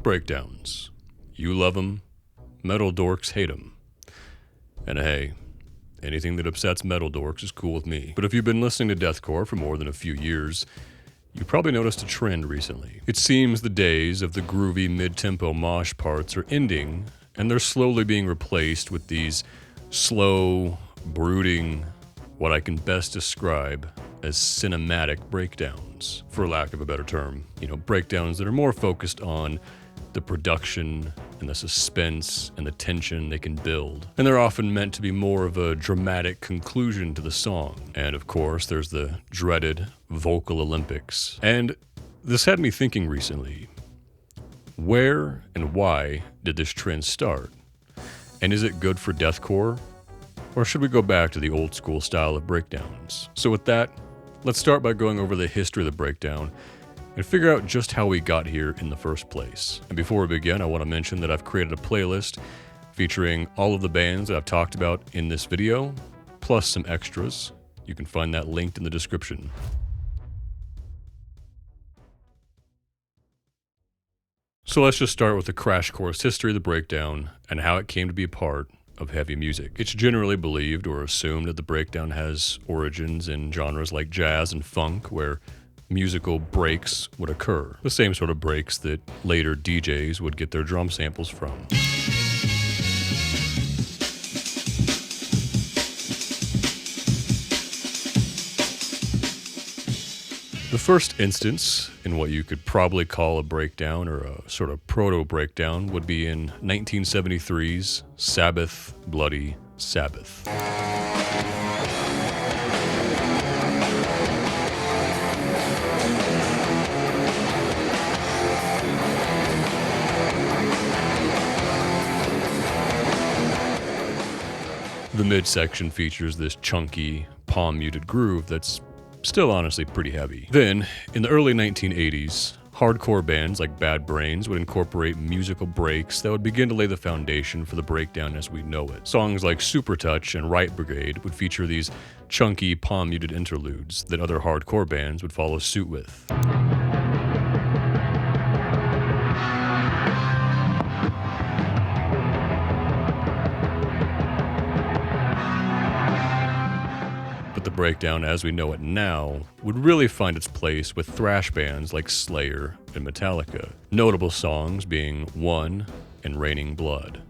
Breakdowns. You love them, metal dorks hate them. And hey, anything that upsets metal dorks is cool with me. But if you've been listening to deathcore for more than a few years, you probably noticed a trend recently. It seems the days of the groovy mid-tempo mosh parts are ending, and they're slowly being replaced with these slow, brooding, what I can best describe as cinematic breakdowns, for lack of a better term. You know, breakdowns that are more focused on the production and the suspense and the tension they can build. And they're often meant to be more of a dramatic conclusion to the song. And of course, there's the dreaded vocal Olympics. And this had me thinking recently, where and why did this trend start? And is it good for deathcore? Or should we go back to the old school style of breakdowns? So with that, let's start by going over the history of the breakdown and figure out just how we got here in the first place. And before we begin, I want to mention that I've created a playlist featuring all of the bands that I've talked about in this video, plus some extras. You can find that linked in the description. So let's just start with the crash course history of the breakdown and how it came to be a part of heavy music. It's generally believed or assumed that the breakdown has origins in genres like jazz and funk, where musical breaks would occur. The same sort of breaks that later DJs would get their drum samples from. The first instance in what you could probably call a breakdown or a sort of proto-breakdown would be in 1973's Sabbath Bloody Sabbath. The midsection features this chunky, palm-muted groove that's still honestly pretty heavy. Then, in the early 1980s, hardcore bands like Bad Brains would incorporate musical breaks that would begin to lay the foundation for the breakdown as we know it. Songs like Super Touch and Right Brigade would feature these chunky, palm-muted interludes that other hardcore bands would follow suit with. The breakdown as we know it now would really find its place with thrash bands like Slayer and Metallica, notable songs being One and Raining Blood.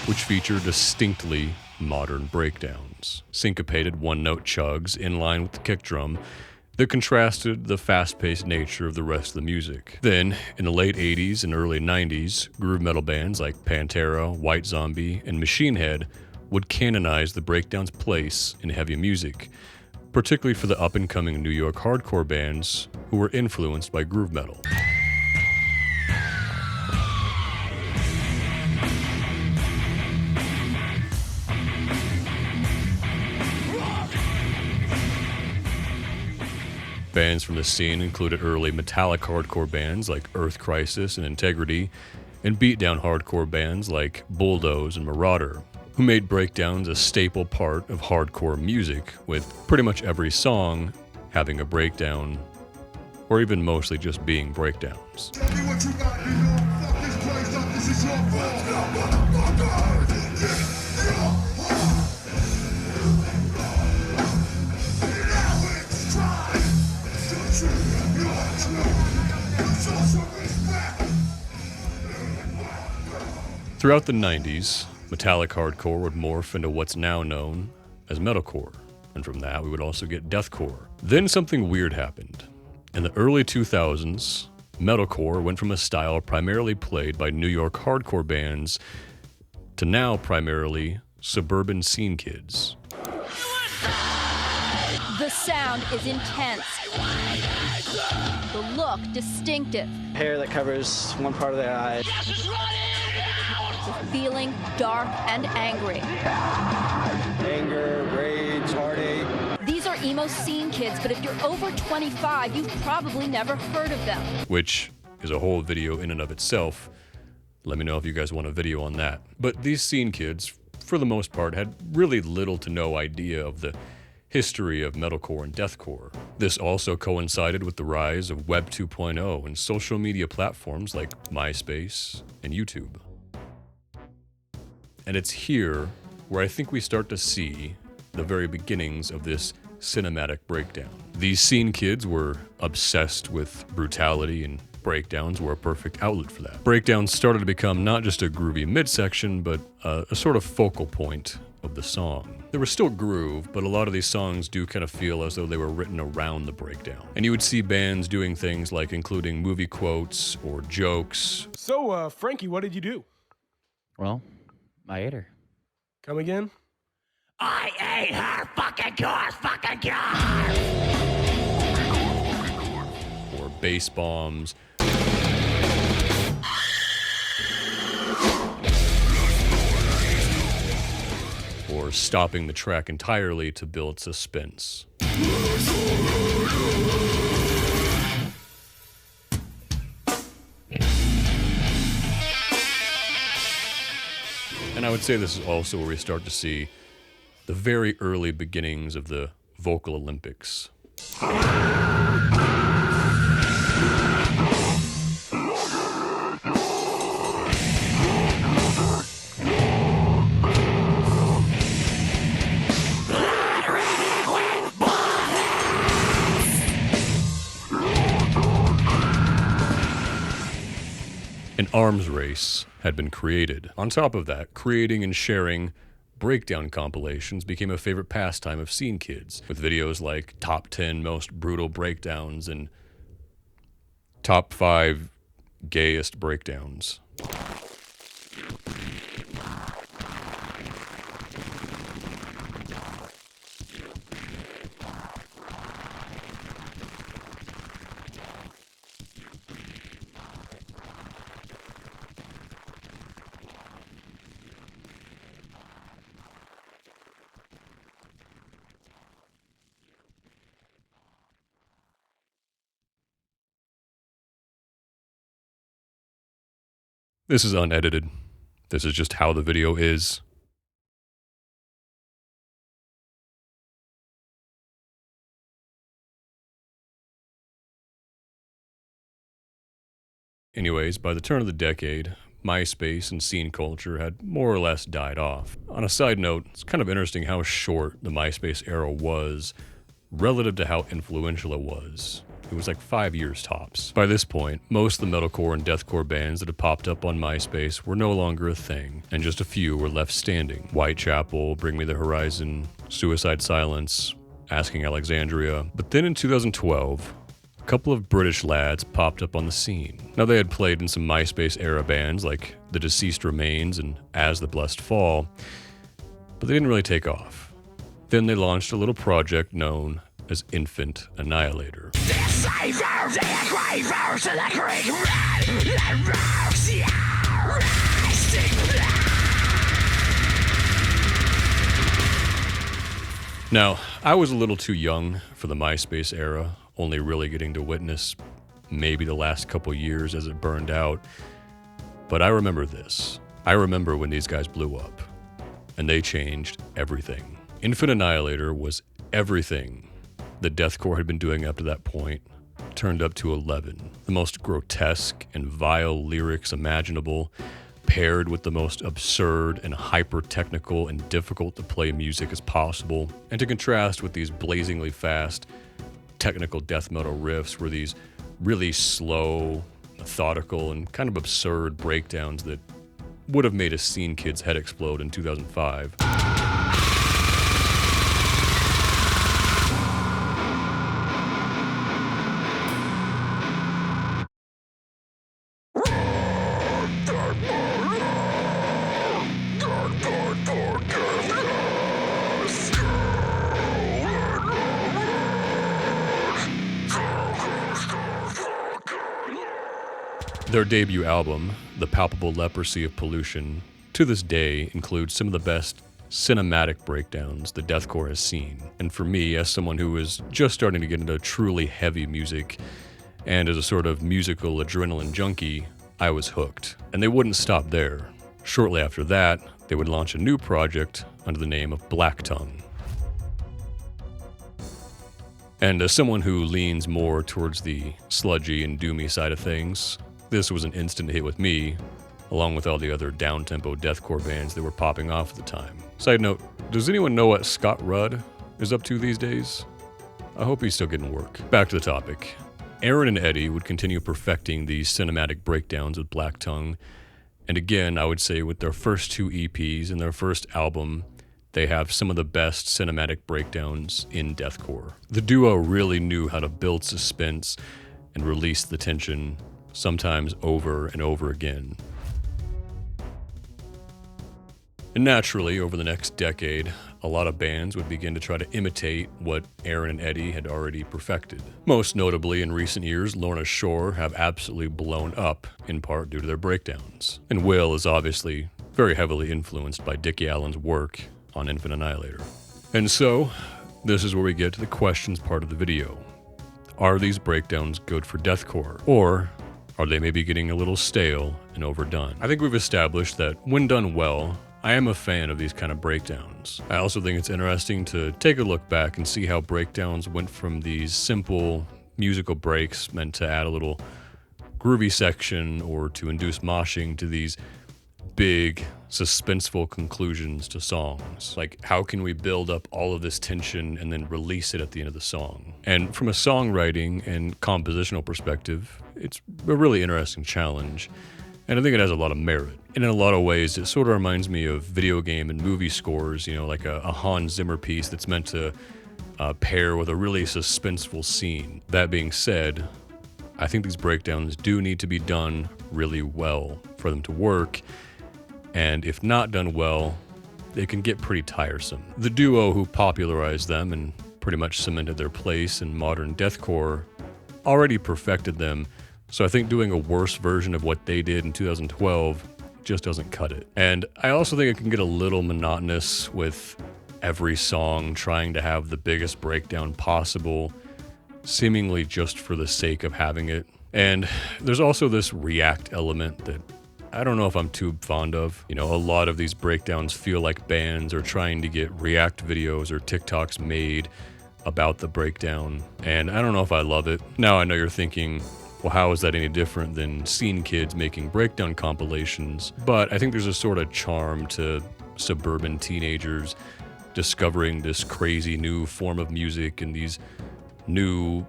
Which feature distinctly modern breakdowns, syncopated one-note chugs in line with the kick drum that contrasted the fast-paced nature of the rest of the music. Then, in the late 80s and early 90s, groove metal bands like Pantera, White Zombie, and Machine Head would canonize the breakdown's place in heavy music, particularly for the up-and-coming New York hardcore bands who were influenced by groove metal. Bands from the scene included early metallic hardcore bands like Earth Crisis and Integrity, and beatdown hardcore bands like Bulldoze and Marauder, who made breakdowns a staple part of hardcore music, with pretty much every song having a breakdown, or even mostly just being breakdowns. Tell me what you got, you know, fuck this place up, this is your fault. Throughout the 90s, metallic hardcore would morph into what's now known as metalcore, and from that we would also get deathcore. Then something weird happened. In the early 2000s, metalcore went from a style primarily played by New York hardcore bands to now primarily suburban scene kids. The sound is intense. The look distinctive. Hair that covers one part of their eye. The feeling dark and angry. Anger, rage, heartache. These are emo scene kids, but if you're over 25, you've probably never heard of them. Which is a whole video in and of itself. Let me know if you guys want a video on that. But these scene kids, for the most part, had really little to no idea of the history of metalcore and deathcore. This also coincided with the rise of Web 2.0 and social media platforms like MySpace and YouTube. And it's here where I think we start to see the very beginnings of this cinematic breakdown. These scene kids were obsessed with brutality, and breakdowns were a perfect outlet for that. Breakdowns started to become not just a groovy midsection, but a sort of focal point of the song. There was still groove, but a lot of these songs do kind of feel as though they were written around the breakdown. And you would see bands doing things like including movie quotes or jokes. So, Frankie, what did you do? Well, I ate her. Come again? I ate her fucking car. Or bass bombs. Or stopping the track entirely to build suspense. And I would say this is also where we start to see the very early beginnings of the vocal Olympics. An arms race had been created. On top of that, creating and sharing breakdown compilations became a favorite pastime of scene kids, with videos like Top 10 Most Brutal Breakdowns and Top 5 Gayest Breakdowns. This is unedited. This is just how the video is. Anyways, by the turn of the decade, MySpace and scene culture had more or less died off. On a side note, it's kind of interesting how short the MySpace era was relative to how influential it was. It was like 5 years tops. By this point, most of the metalcore and deathcore bands that had popped up on MySpace were no longer a thing, and just a few were left standing. Whitechapel, Bring Me the Horizon, Suicide Silence, Asking Alexandria. But then in 2012, a couple of British lads popped up on the scene. Now they had played in some MySpace-era bands like The Deceased Remains and As the Blessed Fall, but they didn't really take off. Then they launched a little project known as Infant Annihilator. Now, I was a little too young for the MySpace era, only really getting to witness maybe the last couple years as it burned out. But I remember this. I remember when these guys blew up, and they changed everything. Infant Annihilator was everything that deathcore had been doing up to that point, turned up to 11. The most grotesque and vile lyrics imaginable, paired with the most absurd and hyper-technical and difficult-to-play music as possible. And to contrast with these blazingly fast, technical death metal riffs were these really slow, methodical, and kind of absurd breakdowns that would have made a scene kid's head explode in 2005. Their debut album, The Palpable Leprosy of Pollution, to this day includes some of the best cinematic breakdowns that deathcore has seen. And for me, as someone who is just starting to get into truly heavy music and as a sort of musical adrenaline junkie, I was hooked. And they wouldn't stop there. Shortly after that, they would launch a new project under the name of Black Tongue. And as someone who leans more towards the sludgy and doomy side of things, this was an instant hit with me, along with all the other down-tempo deathcore bands that were popping off at the time. Side note, does anyone know what Scott Rudd is up to these days? I hope he's still getting work. Back to the topic. Aaron and Eddie would continue perfecting these cinematic breakdowns with Black Tongue, and again, I would say with their first 2 EPs and their first album, they have some of the best cinematic breakdowns in deathcore. The duo really knew how to build suspense and release the tension, sometimes over and over again. And naturally, over the next decade, a lot of bands would begin to try to imitate what Aaron and Eddie had already perfected. Most notably, in recent years, Lorna Shore have absolutely blown up, in part due to their breakdowns. And Will is obviously very heavily influenced by Dickie Allen's work on Infant Annihilator. And so, this is where we get to the questions part of the video. Are these breakdowns good for deathcore? Or are they maybe getting a little stale and overdone? I think we've established that when done well, I am a fan of these kind of breakdowns. I also think it's interesting to take a look back and see how breakdowns went from these simple musical breaks meant to add a little groovy section or to induce moshing to these big, suspenseful conclusions to songs. Like, how can we build up all of this tension and then release it at the end of the song? And from a songwriting and compositional perspective, it's a really interesting challenge. And I think it has a lot of merit. And in a lot of ways, it sort of reminds me of video game and movie scores, you know, like a Hans Zimmer piece that's meant to pair with a really suspenseful scene. That being said, I think these breakdowns do need to be done really well for them to work. And if not done well, they can get pretty tiresome. The duo who popularized them and pretty much cemented their place in modern deathcore already perfected them. So I think doing a worse version of what they did in 2012 just doesn't cut it. And I also think it can get a little monotonous with every song trying to have the biggest breakdown possible, seemingly just for the sake of having it. And there's also this react element that I don't know if I'm too fond of. You know, a lot of these breakdowns feel like bands are trying to get react videos or TikToks made about the breakdown. And I don't know if I love it. Now I know you're thinking, well, how is that any different than scene kids making breakdown compilations? But I think there's a sort of charm to suburban teenagers discovering this crazy new form of music and these new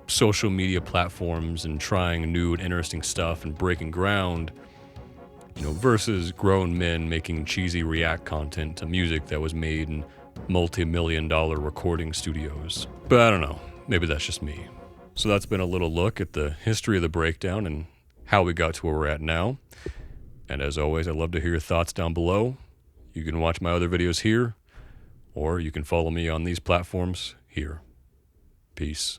social media platforms and trying new and interesting stuff and breaking ground, you know, versus grown men making cheesy react content to music that was made in multi-million-dollar recording studios. But I don't know, maybe that's just me. So that's been a little look at the history of the breakdown and how we got to where we're at now. And as always, I'd love to hear your thoughts down below. You can watch my other videos here, or you can follow me on these platforms here. Peace.